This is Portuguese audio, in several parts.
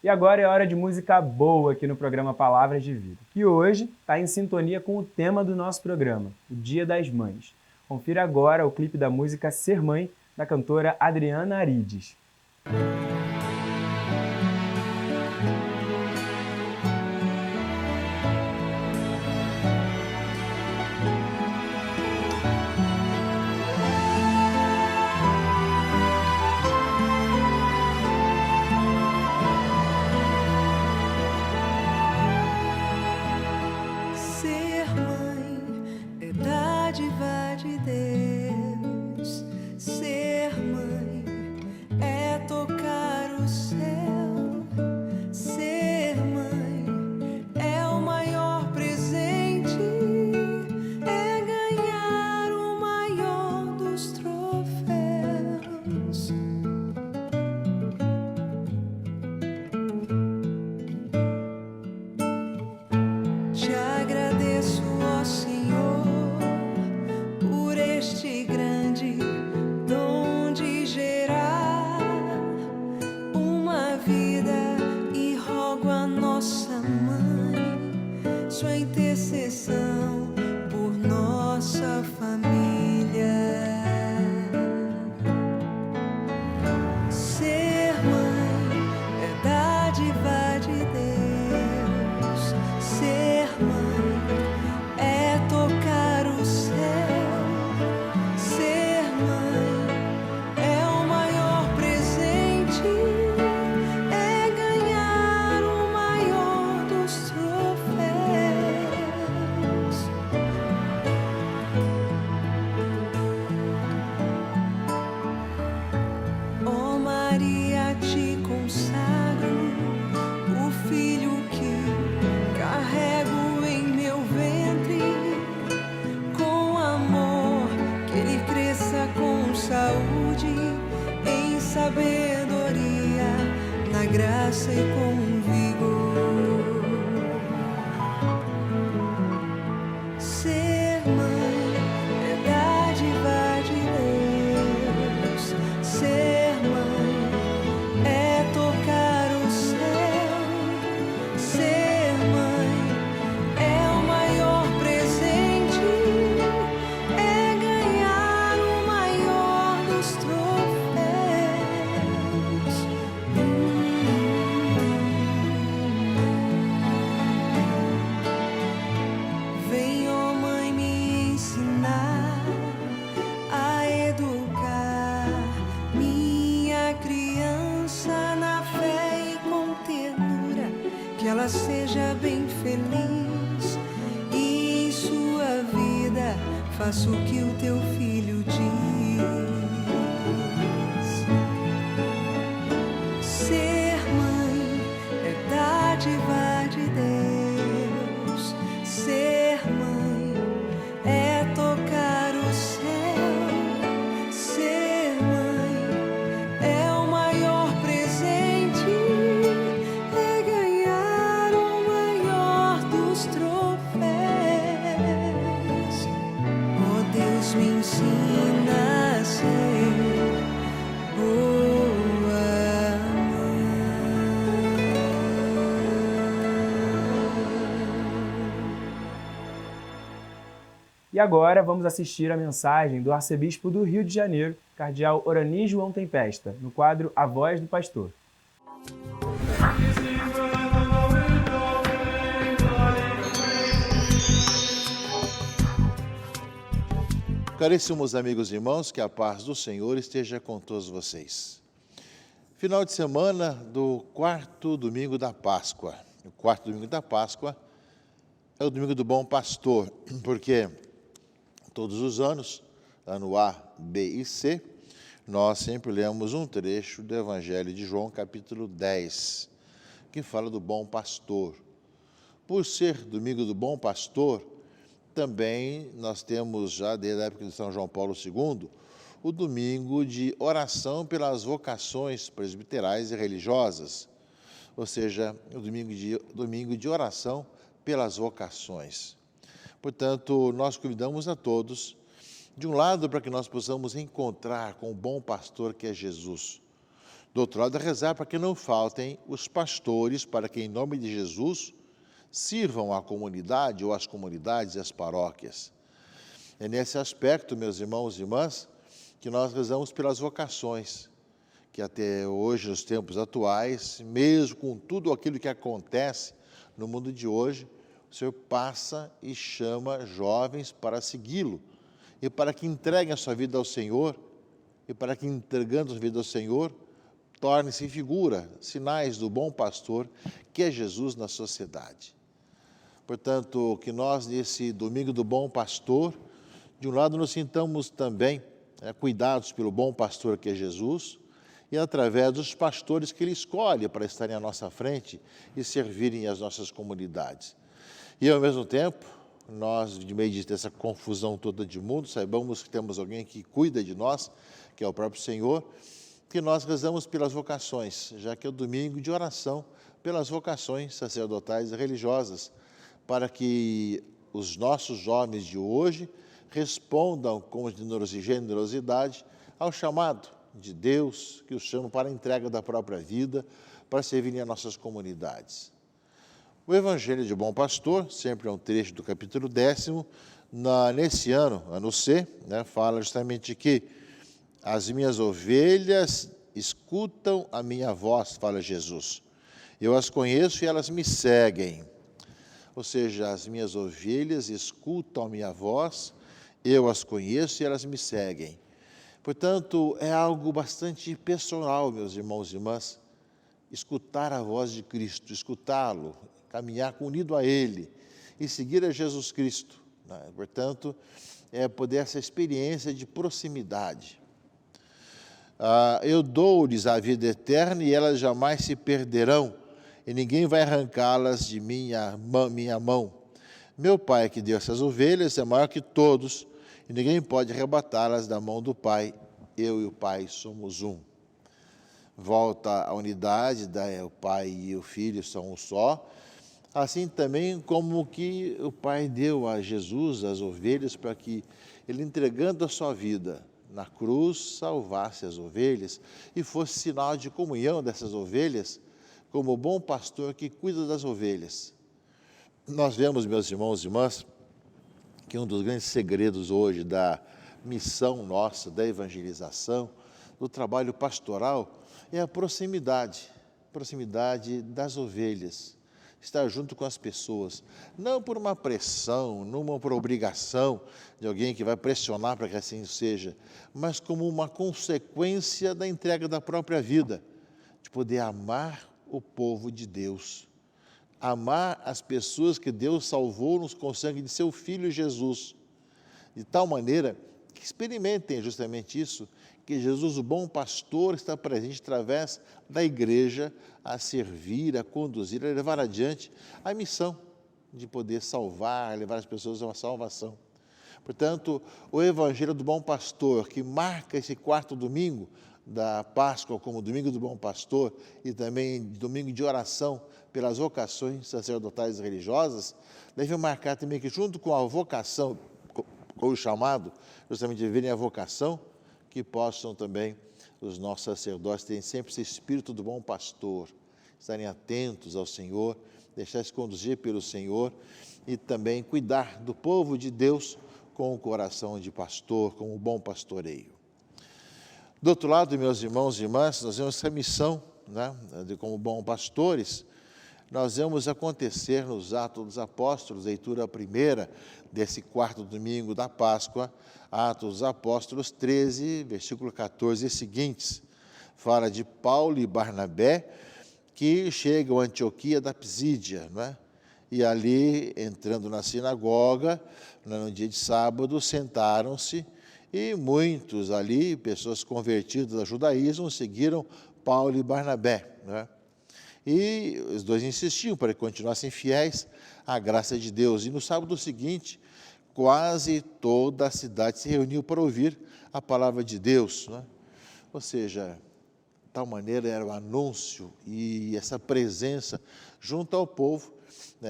E agora é hora de música boa aqui no programa Palavras de Vida, que hoje está em sintonia com o tema do nosso programa, o Dia das Mães. Confira agora o clipe da música Ser Mãe, da cantora Adriana Arides. Ser mãe é dádiva de Deus. Ser mãe é tocar o céu. Ser mãe é o maior presente, é ganhar o maior dos troféus. Te agradeço, ó Senhor, por este grande dom de gerar uma vida, e rogo a nossa mãe sua intercessão por nossa família. Ser mãe é dádiva de Deus. Ser mãe é tocar o céu. Ser mãe é o maior presente, é ganhar o maior dos troféus. Ó Maria, te consagro o filho que carrego em meu ventre, com amor, que ele cresça com saúde, em sabedoria, na graça e com vigor. Ser mãe é dádiva de Deus. Ser mãe é tocar o céu. Ser mãe é o maior presente, é ganhar o maior dos troféus. Vem, ó mãe, me ensinar a educar minha criança na fé e com ternura, que ela seja bem feliz e em sua vida faça o que o teu filho diz. Ser mãe é dádiva de Deus. Ser mãe é tocar o céu. Ser mãe é o maior presente, é ganhar o maior dos troféus. Oh Deus, me ensina a ser boa mãe. E agora vamos assistir a mensagem do arcebispo do Rio de Janeiro, cardeal Orani João Tempesta, no quadro A Voz do Pastor. Caríssimos amigos e irmãos, que a paz do Senhor esteja com todos vocês. Final de semana do quarto domingo da Páscoa. O quarto domingo da Páscoa é o domingo do Bom Pastor, porque todos os anos, ano A, B e C, nós sempre lemos um trecho do Evangelho de João, capítulo 10, que fala do Bom Pastor. Por ser domingo do Bom Pastor, também nós temos já desde a época de São João Paulo II, o domingo de oração pelas vocações presbiterais e religiosas, ou seja, o domingo de oração pelas vocações. Portanto, nós convidamos a todos, de um lado, para que nós possamos encontrar com o bom pastor que é Jesus, Do outro lado, é rezar para que não faltem os pastores, para que, em nome de Jesus, sirvam à comunidade ou às comunidades e às paróquias. É nesse aspecto, meus irmãos e irmãs, que nós rezamos pelas vocações, que até hoje, nos tempos atuais, mesmo com tudo aquilo que acontece no mundo de hoje, o Senhor passa e chama jovens para segui-lo, e para que entreguem a sua vida ao Senhor, e para que, entregando a vida ao Senhor, tornem-se figura, sinais do bom pastor, que é Jesus na sociedade. Portanto, que nós, nesse domingo do bom pastor, de um lado nos sintamos também cuidados pelo bom pastor que é Jesus, e através dos pastores que Ele escolhe para estarem à nossa frente e servirem as nossas comunidades. E, ao mesmo tempo, nós, de meio dessa confusão toda de mundo, saibamos que temos alguém que cuida de nós, que é o próprio Senhor, que nós rezamos pelas vocações, já que é o domingo de oração pelas vocações sacerdotais e religiosas, para que os nossos jovens de hoje respondam com generosidade ao chamado de Deus, que os chama para a entrega da própria vida, para servirem as nossas comunidades. O Evangelho de Bom Pastor, sempre é um trecho do capítulo 10º, nesse ano C, fala justamente que as minhas ovelhas escutam a minha voz, fala Jesus. Eu as conheço e elas me seguem. Ou seja, as minhas ovelhas escutam a minha voz, eu as conheço e elas me seguem. Portanto, é algo bastante pessoal, meus irmãos e irmãs, escutar a voz de Cristo, escutá-lo, caminhar unido a Ele e seguir a Jesus Cristo. Portanto, é poder essa experiência de proximidade. Eu dou-lhes a vida eterna e elas jamais se perderão, e ninguém vai arrancá-las de minha mão. Meu Pai que deu essas ovelhas é maior que todos, e ninguém pode arrebatá-las da mão do Pai. Eu e o Pai somos um. Volta à unidade, o Pai e o Filho são um só. Assim também como que o Pai deu a Jesus as ovelhas para que Ele, entregando a sua vida na cruz, salvasse as ovelhas e fosse sinal de comunhão dessas ovelhas, como o bom pastor que cuida das ovelhas. Nós vemos, meus irmãos e irmãs, que um dos grandes segredos hoje da missão nossa, da evangelização, do trabalho pastoral, é a proximidade das ovelhas, estar junto com as pessoas, não por uma pressão, não por obrigação de alguém que vai pressionar para que assim seja, mas como uma consequência da entrega da própria vida, de poder amar o povo de Deus, amar as pessoas que Deus salvou-nos com o sangue de seu Filho Jesus, de tal maneira que experimentem justamente isso, que Jesus, o bom pastor, está presente através da igreja a servir, a conduzir, a levar adiante a missão de poder salvar, levar as pessoas a uma salvação. Portanto, o Evangelho do Bom Pastor, que marca esse quarto domingo da Páscoa como domingo do Bom Pastor e também domingo de oração pelas vocações sacerdotais e religiosas, deve marcar também que junto com a vocação, com o chamado, justamente de viverem a vocação, que possam também os nossos sacerdotes terem sempre esse espírito do bom pastor, estarem atentos ao Senhor, deixar-se conduzir pelo Senhor e também cuidar do povo de Deus com o coração de pastor, com o bom pastoreio. Do outro lado, meus irmãos e irmãs, nós vemos essa missão, como bons pastores, nós vemos acontecer nos Atos dos Apóstolos, leitura primeira desse quarto domingo da Páscoa, Atos dos Apóstolos 13, versículo 14 e seguintes. Fala de Paulo e Barnabé, que chegam a Antioquia da Pisídia, e ali, entrando na sinagoga, no dia de sábado, sentaram-se, e muitos ali, pessoas convertidas ao judaísmo, seguiram Paulo e Barnabé, E os dois insistiam para que continuassem fiéis à graça de Deus. E no sábado seguinte, quase toda a cidade se reuniu para ouvir a palavra de Deus. Ou seja, de tal maneira era o anúncio e essa presença junto ao povo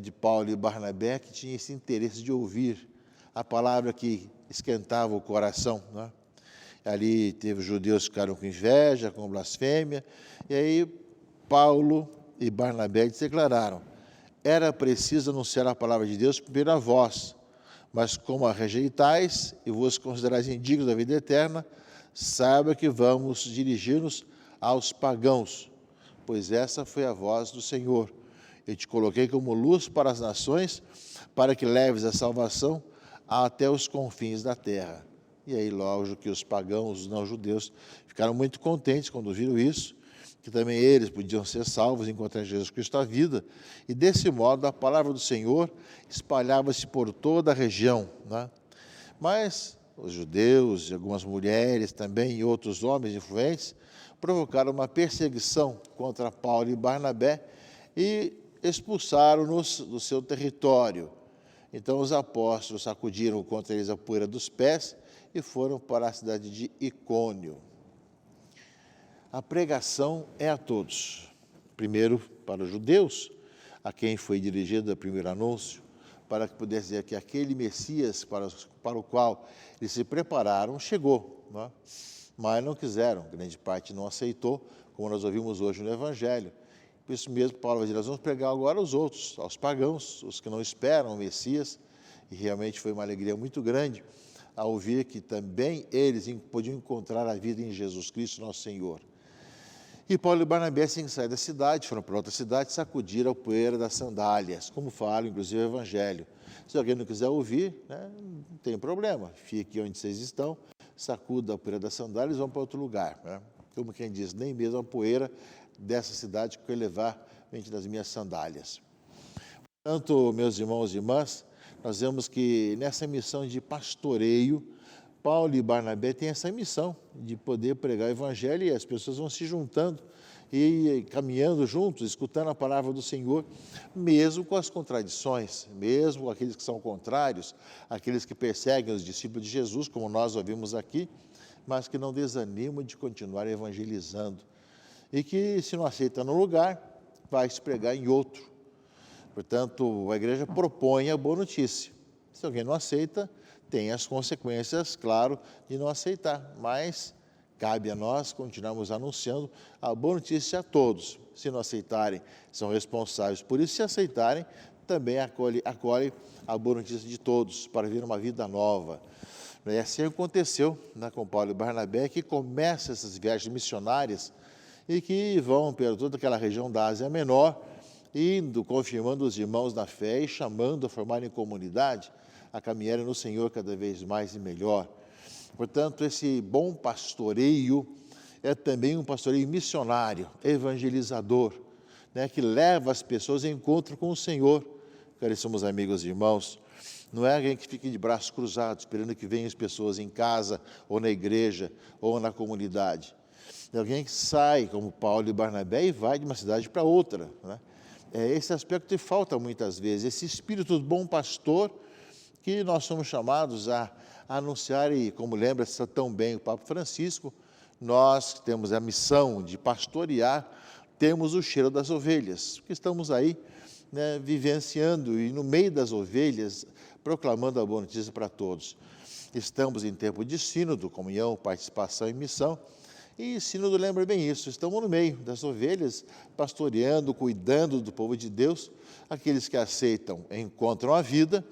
de Paulo e Barnabé, que tinha esse interesse de ouvir a palavra que esquentava o coração. Ali teve os judeus que ficaram com inveja, com blasfêmia, e aí Paulo e Barnabé declararam: era preciso anunciar a palavra de Deus primeiro a vós, mas como a rejeitais e vos considerais indignos da vida eterna, saiba que vamos dirigir-nos aos pagãos, pois essa foi a voz do Senhor. Eu te coloquei como luz para as nações, para que leves a salvação até os confins da terra. E aí, lógico que os pagãos, os não-judeus, ficaram muito contentes quando viram isso, que também eles podiam ser salvos, encontrar em Jesus Cristo a vida. E desse modo, a palavra do Senhor espalhava-se por toda a região, né? Mas os judeus e algumas mulheres também, e outros homens influentes, provocaram uma perseguição contra Paulo e Barnabé e expulsaram-nos do seu território. Então os apóstolos sacudiram contra eles a poeira dos pés e foram para a cidade de Icônio. A pregação é a todos. Primeiro para os judeus, a quem foi dirigido o primeiro anúncio, para que pudesse dizer que aquele Messias para o qual eles se prepararam chegou, né? Mas não quiseram, grande parte não aceitou, como nós ouvimos hoje no Evangelho. Por isso mesmo, Paulo vai dizer: nós vamos pregar agora aos outros, aos pagãos, os que não esperam o Messias, e realmente foi uma alegria muito grande ao ouvir que também eles podiam encontrar a vida em Jesus Cristo, nosso Senhor. E Paulo e Barnabé, assim que saíram da cidade, foram para outra cidade, sacudiram a poeira das sandálias, como fala, inclusive, o Evangelho. Se alguém não quiser ouvir, né, não tem problema, fique onde vocês estão, sacuda a poeira das sandálias e vão para outro lugar, né? Como quem diz, nem mesmo a poeira dessa cidade que eu levar mente das minhas sandálias. Portanto, meus irmãos e irmãs, nós vemos que nessa missão de pastoreio, Paulo e Barnabé têm essa missão de poder pregar o Evangelho, e as pessoas vão se juntando e caminhando juntos, escutando a palavra do Senhor, mesmo com as contradições, mesmo aqueles que são contrários, aqueles que perseguem os discípulos de Jesus, como nós ouvimos aqui, mas que não desanimam de continuar evangelizando. E que, se não aceita num lugar, vai se pregar em outro. Portanto, a igreja propõe a boa notícia. Se alguém não aceita, tem as consequências, claro, de não aceitar, mas cabe a nós continuarmos anunciando a boa notícia a todos. Se não aceitarem, são responsáveis por isso. Se aceitarem, também acolhe a boa notícia de todos, para vir uma vida nova. E assim aconteceu, né, com Paulo e Barnabé, que começam essas viagens missionárias e que vão por toda aquela região da Ásia Menor, indo, confirmando os irmãos na fé e chamando a formarem comunidade, a caminharem no Senhor cada vez mais e melhor. Portanto, esse bom pastoreio é também um pastoreio missionário, evangelizador, né, que leva as pessoas em encontro com o Senhor. Caríssimos amigos e irmãos, não é alguém que fique de braços cruzados, esperando que venham as pessoas em casa, ou na igreja, ou na comunidade. É alguém que sai, como Paulo e Barnabé, e vai de uma cidade para outra, né? É esse aspecto que falta muitas vezes, esse espírito do bom pastor que nós somos chamados a anunciar, e como lembra-se tão bem o Papa Francisco, nós que temos a missão de pastorear, temos o cheiro das ovelhas, porque estamos aí, né, vivenciando e no meio das ovelhas, proclamando a boa notícia para todos. Estamos em tempo de sínodo, comunhão, participação e missão, e sínodo lembra bem isso, estamos no meio das ovelhas, pastoreando, cuidando do povo de Deus. Aqueles que aceitam encontram a vida,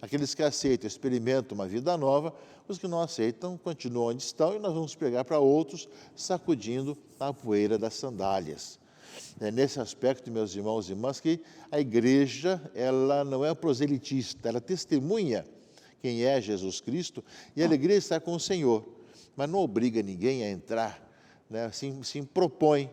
aqueles que aceitam experimentam uma vida nova, os que não aceitam continuam onde estão, e nós vamos pregar para outros, sacudindo a poeira das sandálias. É nesse aspecto, meus irmãos e irmãs, que a igreja, ela não é proselitista, ela testemunha quem é Jesus Cristo, e a alegria está com o Senhor, mas não obriga ninguém a entrar, né? Sim propõe,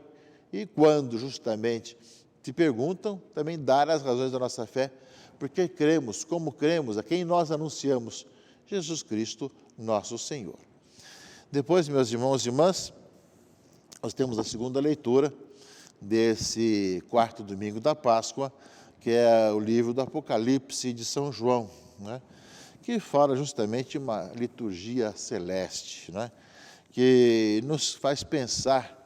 e quando justamente te perguntam, também dar as razões da nossa fé, porque cremos, como cremos, a quem nós anunciamos, Jesus Cristo, nosso Senhor. Depois, meus irmãos e irmãs, nós temos a segunda leitura desse quarto domingo da Páscoa, que é o livro do Apocalipse de São João, né? Que fala justamente de uma liturgia celeste, né? Que nos faz pensar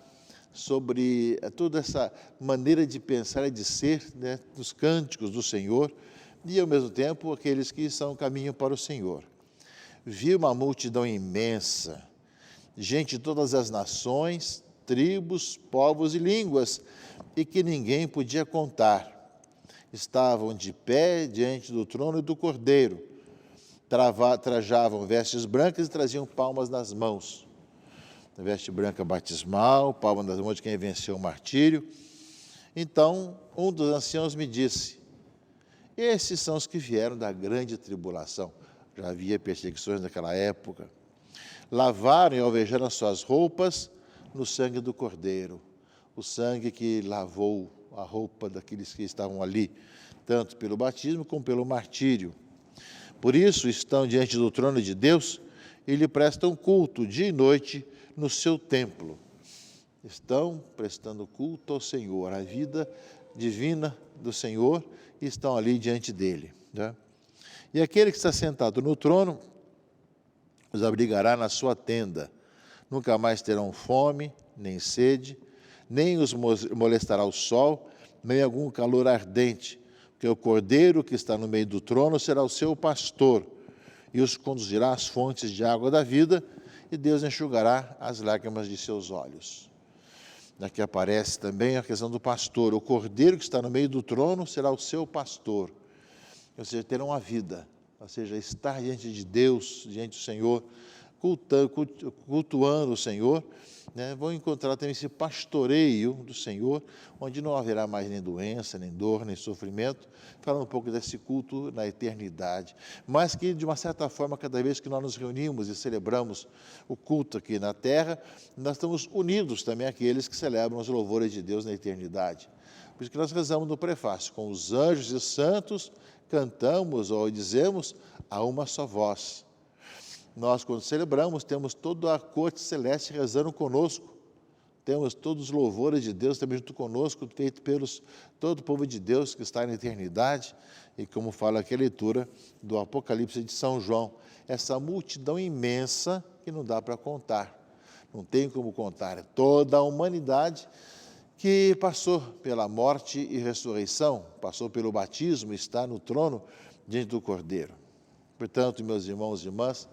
sobre toda essa maneira de pensar e de ser, né, dos cânticos do Senhor, e ao mesmo tempo aqueles que são caminho para o Senhor. Vi uma multidão imensa, gente de todas as nações, tribos, povos e línguas, e que ninguém podia contar. Estavam de pé diante do trono e do Cordeiro, trajavam vestes brancas e traziam palmas nas mãos. A veste branca batismal, palma nas mãos de quem venceu o martírio. Então, um dos anciãos me disse: esses são os que vieram da grande tribulação. Já havia perseguições naquela época. Lavaram e alvejaram as suas roupas no sangue do Cordeiro. O sangue que lavou a roupa daqueles que estavam ali, tanto pelo batismo como pelo martírio. Por isso estão diante do trono de Deus e lhe prestam culto dia e noite no seu templo. Estão prestando culto ao Senhor, à vida divina do Senhor, e estão ali diante dele. Né? E aquele que está sentado no trono os abrigará na sua tenda. Nunca mais terão fome, nem sede, nem os molestará o sol, nem algum calor ardente, porque o Cordeiro que está no meio do trono será o seu pastor, e os conduzirá às fontes de água da vida, e Deus enxugará as lágrimas de seus olhos. Aqui aparece também a questão do pastor. O Cordeiro que está no meio do trono será o seu pastor, ou seja, terão a vida, ou seja, estar diante de Deus, diante do Senhor, cultuando o Senhor, né? Vão encontrar também esse pastoreio do Senhor, onde não haverá mais nem doença, nem dor, nem sofrimento, falando um pouco desse culto na eternidade. Mas que, de uma certa forma, cada vez que nós nos reunimos e celebramos o culto aqui na terra, nós estamos unidos também àqueles que celebram os louvores de Deus na eternidade. Por isso que nós rezamos no prefácio: com os anjos e os santos, cantamos ou dizemos a uma só voz. Nós, quando celebramos, temos toda a corte celeste rezando conosco. Temos todos os louvores de Deus também junto conosco, feito pelos todo o povo de Deus que está na eternidade. E como fala aqui a leitura do Apocalipse de São João, essa multidão imensa que não dá para contar. Não tem como contar. É toda a humanidade que passou pela morte e ressurreição, passou pelo batismo, está no trono diante do Cordeiro. Portanto, meus irmãos e irmãs,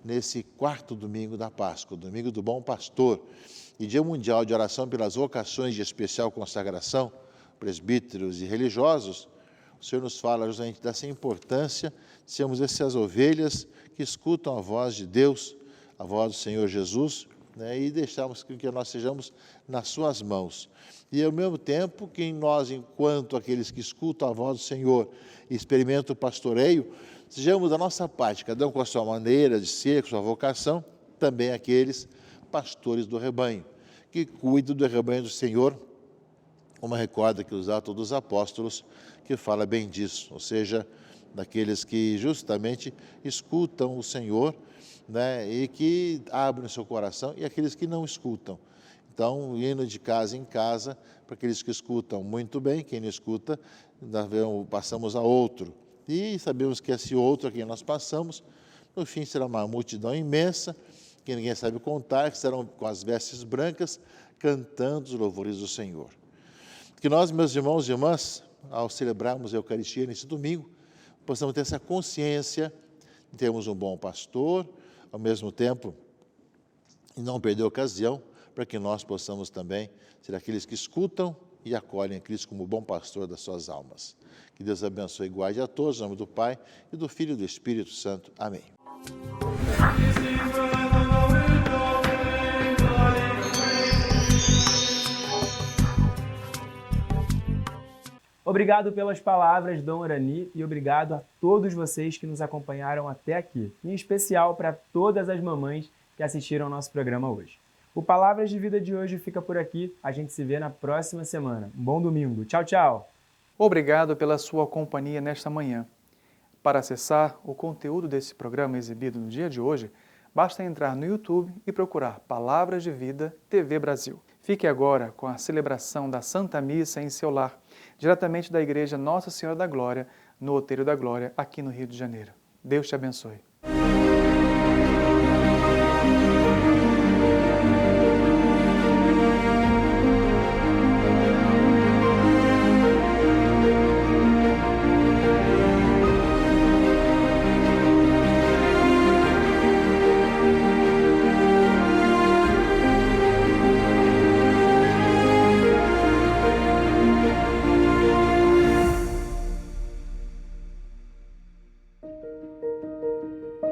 nesse quarto domingo da Páscoa, domingo do Bom Pastor, e Dia Mundial de Oração pelas vocações de especial consagração, presbíteros e religiosos, o Senhor nos fala justamente dessa importância de sermos essas ovelhas que escutam a voz de Deus, a voz do Senhor Jesus, né, e deixarmos que nós sejamos nas suas mãos. E, ao mesmo tempo, que nós, enquanto aqueles que escutam a voz do Senhor e experimentam o pastoreio, sejamos da nossa parte, cada um com a sua maneira de ser, com a sua vocação, também aqueles pastores do rebanho, que cuidam do rebanho do Senhor, como recorda que os Atos dos Apóstolos, que fala bem disso, ou seja, daqueles que justamente escutam o Senhor, né, e que abrem o seu coração, e aqueles que não escutam. Então, indo de casa em casa, para aqueles que escutam muito bem, quem não escuta, passamos a outro. E sabemos que esse outro a quem nós passamos, no fim será uma multidão imensa, que ninguém sabe contar, que serão com as vestes brancas, cantando os louvores do Senhor. Que nós, meus irmãos e irmãs, ao celebrarmos a Eucaristia nesse domingo, possamos ter essa consciência de termos um bom pastor, ao mesmo tempo, e não perder a ocasião, para que nós possamos também ser aqueles que escutam e acolhem a Cristo como bom pastor das suas almas. Que Deus abençoe e guarde a todos, em nome do Pai, e do Filho e do Espírito Santo. Amém. Obrigado pelas palavras, Dom Urani, e obrigado a todos vocês que nos acompanharam até aqui, em especial para todas as mamães que assistiram ao nosso programa hoje. O Palavras de Vida de hoje fica por aqui, a gente se vê na próxima semana. Um bom domingo, tchau, tchau! Obrigado pela sua companhia nesta manhã. Para acessar o conteúdo desse programa exibido no dia de hoje, basta entrar no YouTube e procurar Palavras de Vida TV Brasil. Fique agora com a celebração da Santa Missa em seu lar, diretamente da Igreja Nossa Senhora da Glória, no Outeiro da Glória, aqui no Rio de Janeiro. Deus te abençoe.